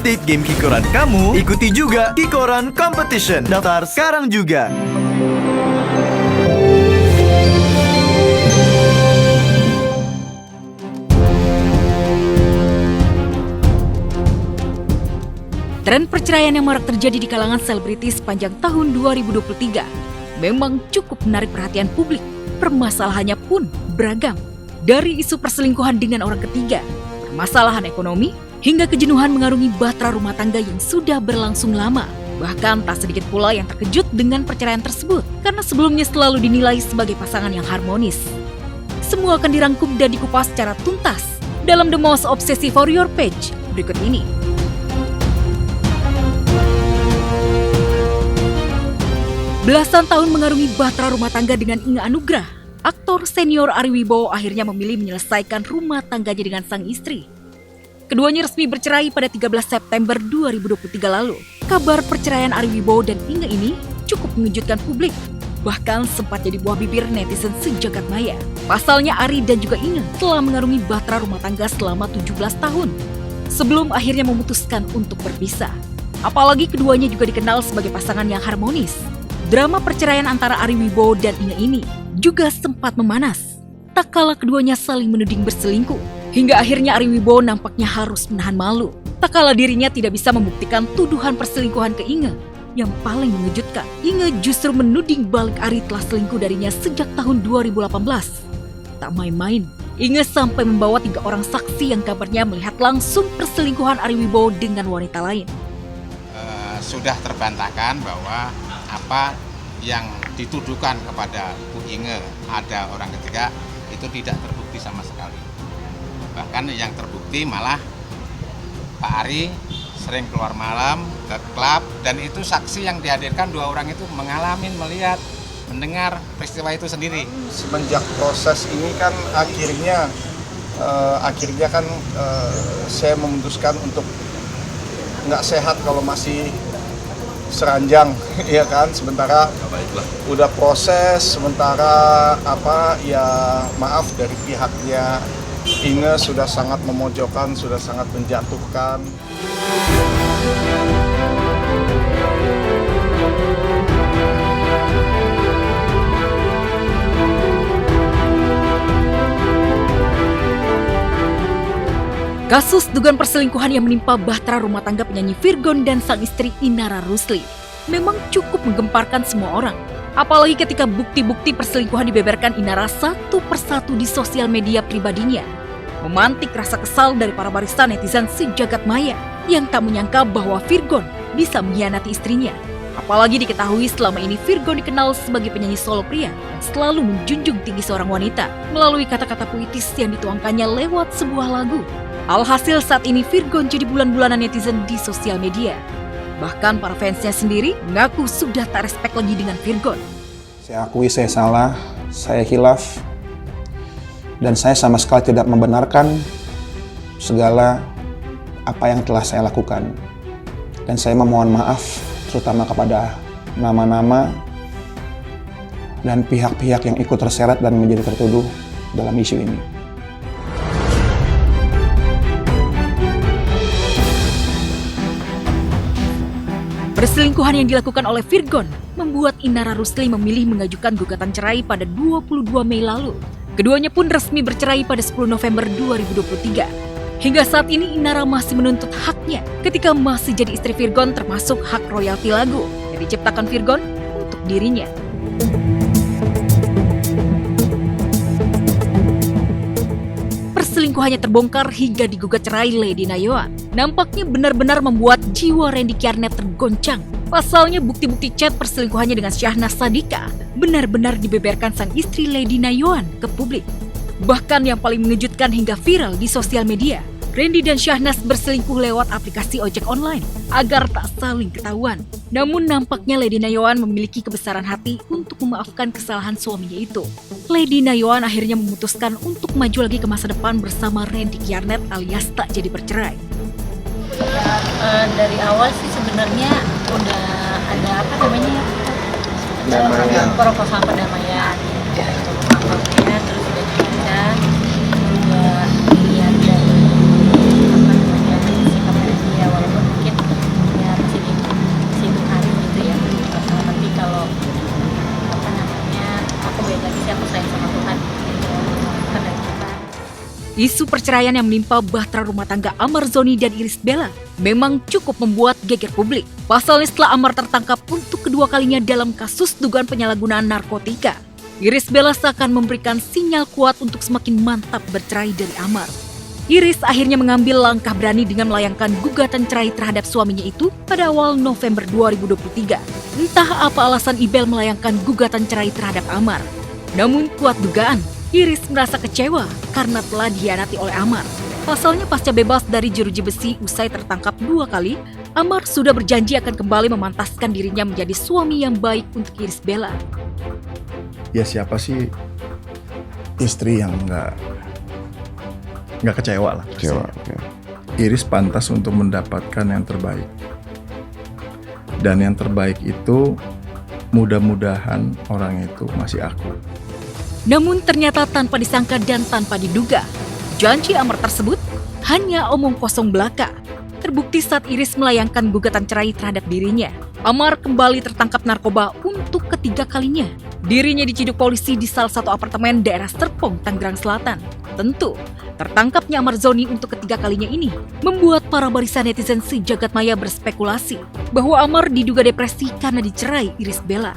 update game Kikoran kamu, ikuti juga Kikoran Competition. Daftar sekarang juga. Tren perceraian yang marak terjadi di kalangan selebritis sepanjang tahun 2023 memang cukup menarik perhatian publik. Permasalahannya pun beragam. Dari isu perselingkuhan dengan orang ketiga, permasalahan ekonomi, hingga kejenuhan mengarungi bahtera rumah tangga yang sudah berlangsung lama. Bahkan tak sedikit pula yang terkejut dengan perceraian tersebut, karena sebelumnya selalu dinilai sebagai pasangan yang harmonis. Semua akan dirangkum dan dikupas secara tuntas dalam The Most Obsessive for Your Page berikut ini. Belasan tahun mengarungi bahtera rumah tangga dengan Inge Anugrah, aktor senior Ari Wibowo akhirnya memilih menyelesaikan rumah tangganya dengan sang istri. Keduanya resmi bercerai pada 13 September 2023 lalu. Kabar perceraian Ari Wibowo dan Inge ini cukup mengejutkan publik, bahkan sempat jadi buah bibir netizen sejagat maya. Pasalnya Ari dan juga Inge telah mengarungi bahtera rumah tangga selama 17 tahun, sebelum akhirnya memutuskan untuk berpisah. Apalagi keduanya juga dikenal sebagai pasangan yang harmonis. Drama perceraian antara Ari Wibowo dan Inge ini juga sempat memanas. Tak kala keduanya saling menuding berselingkuh, hingga akhirnya Ari Wibowo nampaknya harus menahan malu. Tak kala dirinya tidak bisa membuktikan tuduhan perselingkuhan ke Inge. Yang paling mengejutkan, Inge justru menuding balik Ari telah selingkuh darinya sejak tahun 2018. Tak main-main, Inge sampai membawa 3 orang saksi yang kabarnya melihat langsung perselingkuhan Ari Wibowo dengan wanita lain. Sudah terbantahkan bahwa apa yang dituduhkan kepada Bu Inge ada orang ketiga itu tidak terbukti sama sekali. Bahkan yang terbukti malah Pak Ari sering keluar malam ke klub, dan itu saksi yang dihadirkan 2 orang itu mengalami, melihat, mendengar peristiwa itu sendiri. Semenjak proses ini kan akhirnya saya memutuskan untuk nggak sehat kalau masih seranjang, ya kan. Sementara udah proses, sementara maaf dari pihaknya Inge sudah sangat memojokkan, sudah sangat menjatuhkan. Kasus dugaan perselingkuhan yang menimpa bahtera rumah tangga penyanyi Virgon dan sang istri Inara Rusli memang cukup menggemparkan semua orang. Apalagi ketika bukti-bukti perselingkuhan dibeberkan Inara satu persatu di sosial media pribadinya, memantik rasa kesal dari para barisan netizen sejagat maya yang tak menyangka bahwa Virgon bisa mengkhianati istrinya. Apalagi diketahui selama ini Virgon dikenal sebagai penyanyi solo pria yang selalu menjunjung tinggi seorang wanita melalui kata-kata puitis yang dituangkannya lewat sebuah lagu. Alhasil saat ini Virgon jadi bulan-bulanan netizen di sosial media. Bahkan para fansnya sendiri mengaku sudah tak respek lagi dengan Virgon. Saya akui saya salah, saya khilaf, dan saya sama sekali tidak membenarkan segala apa yang telah saya lakukan. Dan saya memohon maaf terutama kepada nama-nama dan pihak-pihak yang ikut terseret dan menjadi tertuduh dalam isu ini. Perselingkuhan yang dilakukan oleh Virgon membuat Inara Rusli memilih mengajukan gugatan cerai pada 22 Mei lalu. Keduanya pun resmi bercerai pada 10 November 2023. Hingga saat ini Inara masih menuntut haknya ketika masih jadi istri Virgon, termasuk hak royalti lagu yang diciptakan Virgon untuk dirinya. Perselingkuhannya terbongkar hingga digugat cerai Lady Nayoan. Nampaknya benar-benar membuat jiwa Randy Kjarnet tergoncang. Pasalnya bukti-bukti chat perselingkuhannya dengan Syahnas Sadiqah benar-benar dibeberkan sang istri Lady Nayoan ke publik. Bahkan yang paling mengejutkan hingga viral di sosial media, Randy dan Syahnas berselingkuh lewat aplikasi ojek online agar tak saling ketahuan. Namun nampaknya Lady Nayoan memiliki kebesaran hati untuk memaafkan kesalahan suaminya itu. Lady Nayoan akhirnya memutuskan untuk maju lagi ke masa depan bersama Randy Kjarnet alias tak jadi bercerai. Dari awal sih sebenarnya udah ada proposal perdamaian. Proposal terus udah dibaca, juga lihat dari sikap dia, walaupun mungkin Isu perceraian yang menimpa bahtera rumah tangga Amar Zoni dan Irish Bella memang cukup membuat geger publik. Pasalnya setelah Amar tertangkap untuk kedua kalinya dalam kasus dugaan penyalahgunaan narkotika, Irish Bella seakan memberikan sinyal kuat untuk semakin mantap bercerai dari Amar. Irish akhirnya mengambil langkah berani dengan melayangkan gugatan cerai terhadap suaminya itu pada awal November 2023. Entah apa alasan Ibel melayangkan gugatan cerai terhadap Amar. Namun kuat dugaan, Irish merasa kecewa karena telah dikhianati oleh Amar. Pasalnya pasca bebas dari jeruji besi usai tertangkap 2 kali, Amar sudah berjanji akan kembali memantaskan dirinya menjadi suami yang baik untuk Irish Bella. Ya siapa sih istri yang nggak kecewa lah. Kecewa. Ya. Irish pantas untuk mendapatkan yang terbaik. Dan yang terbaik itu mudah-mudahan orang itu masih aku. Namun ternyata tanpa disangka dan tanpa diduga, janji Amar tersebut hanya omong kosong belaka. Terbukti saat Irish melayangkan gugatan cerai terhadap dirinya, Amar kembali tertangkap narkoba untuk ketiga kalinya. Dirinya diciduk polisi di salah satu apartemen daerah Serpong, Tangerang Selatan. Tentu, tertangkapnya Amar Zoni untuk ketiga kalinya ini membuat para barisan netizen sejagat maya berspekulasi bahwa Amar diduga depresi karena dicerai Irish Bella.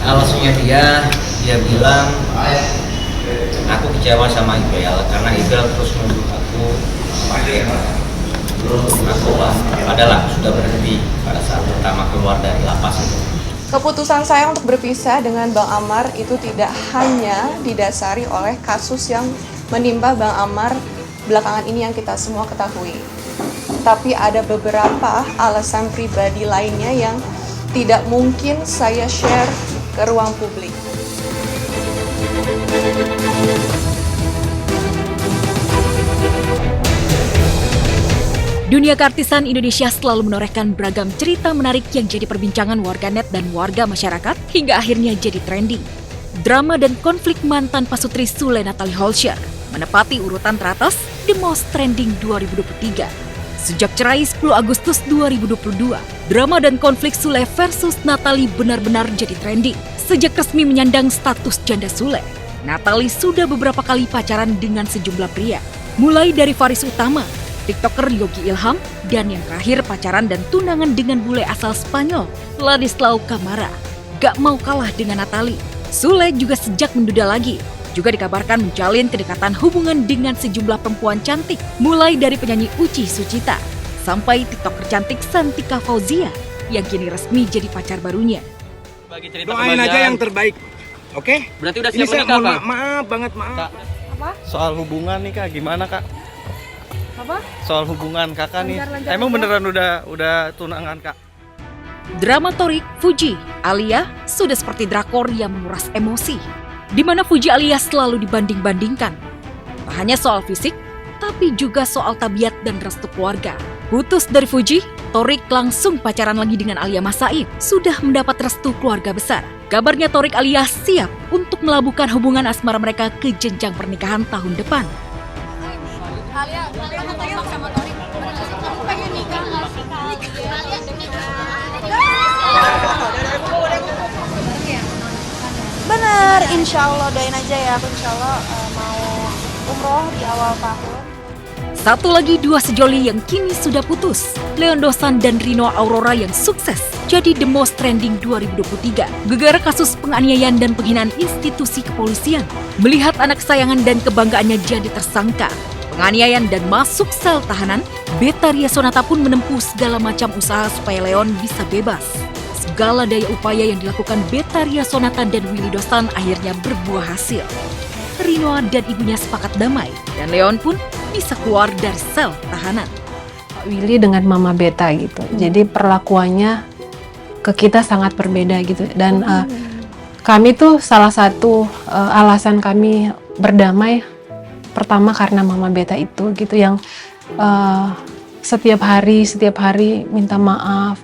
Alasannya dia bilang aku kecewa sama Ibel karena Ibel terus nuduh aku pakai narkoba, padahal sudah berhenti pada saat pertama keluar dari lapas itu. Keputusan saya untuk berpisah dengan Bang Amar itu tidak hanya didasari oleh kasus yang menimpa Bang Amar belakangan ini yang kita semua ketahui. Tapi ada beberapa alasan pribadi lainnya yang tidak mungkin saya share ke ruang publik. Dunia keartisan Indonesia selalu menorehkan beragam cerita menarik yang jadi perbincangan warganet dan warga masyarakat hingga akhirnya jadi trending. Drama dan konflik mantan pasutri Sule Natalie Holscher menepati urutan teratas The Most Trending 2023. Sejak cerai 10 Agustus 2022, drama dan konflik Sule versus Natalie benar-benar jadi trending. Sejak resmi menyandang status janda Sule, Natalie sudah beberapa kali pacaran dengan sejumlah pria. Mulai dari Faris Utama, TikToker Yogi Ilham, dan yang terakhir pacaran dan tunangan dengan bule asal Spanyol, Ladislao Camara. Gak mau kalah dengan Natalie, Sule juga sejak menduda lagi, juga dikabarkan menjalin kedekatan hubungan dengan sejumlah perempuan cantik, mulai dari penyanyi Uci Sucita, sampai TikToker cantik Santika Fauzia, yang kini resmi jadi pacar barunya. Doain aja yang terbaik, oke? Berarti udah Ini siap saya menikah, mohon Kak? maaf banget, maaf. Apa? Soal hubungan nih Kak, gimana Kak? Apa? Soal hubungan Kakak nih, Lancar-lancar emang aja. beneran udah tunangan Kak? Drama Torik Fuji Alia sudah seperti drakor yang menguras emosi, di mana Fuji Alia selalu dibanding-bandingkan. Tak hanya soal fisik, tapi juga soal tabiat dan restu keluarga. Putus dari Fuji, Torik langsung pacaran lagi dengan Alia Masaib, sudah mendapat restu keluarga besar. Kabarnya Torik Alia siap untuk melabuhkan hubungan asmara mereka ke jenjang pernikahan tahun depan. Alia ketembak sama Torik. Kamu pengen nikah nggak sih? Bener, insya Allah doain aja ya. Aku insya Allah mau umroh di awal tahun. Satu lagi dua sejoli yang kini sudah putus, Leon Dosan dan Rino Aurora yang sukses jadi The Most Trending 2023. Gegara kasus penganiayaan dan penghinaan institusi kepolisian. Melihat anak kesayangan dan kebanggaannya jadi tersangka penganiayaan dan masuk sel tahanan, Betharia Sonata pun menempuh segala macam usaha supaya Leon bisa bebas. Segala daya upaya yang dilakukan Betharia Sonata dan Willy Dosan akhirnya berbuah hasil. Rino dan ibunya sepakat damai, dan Leon pun bisa keluar dari sel tahanan. Pak Willy dengan Mama Beta gitu, jadi perlakuannya ke kita sangat berbeda gitu. Dan kami tuh salah satu alasan kami berdamai pertama karena Mama Beta itu gitu, yang setiap hari minta maaf,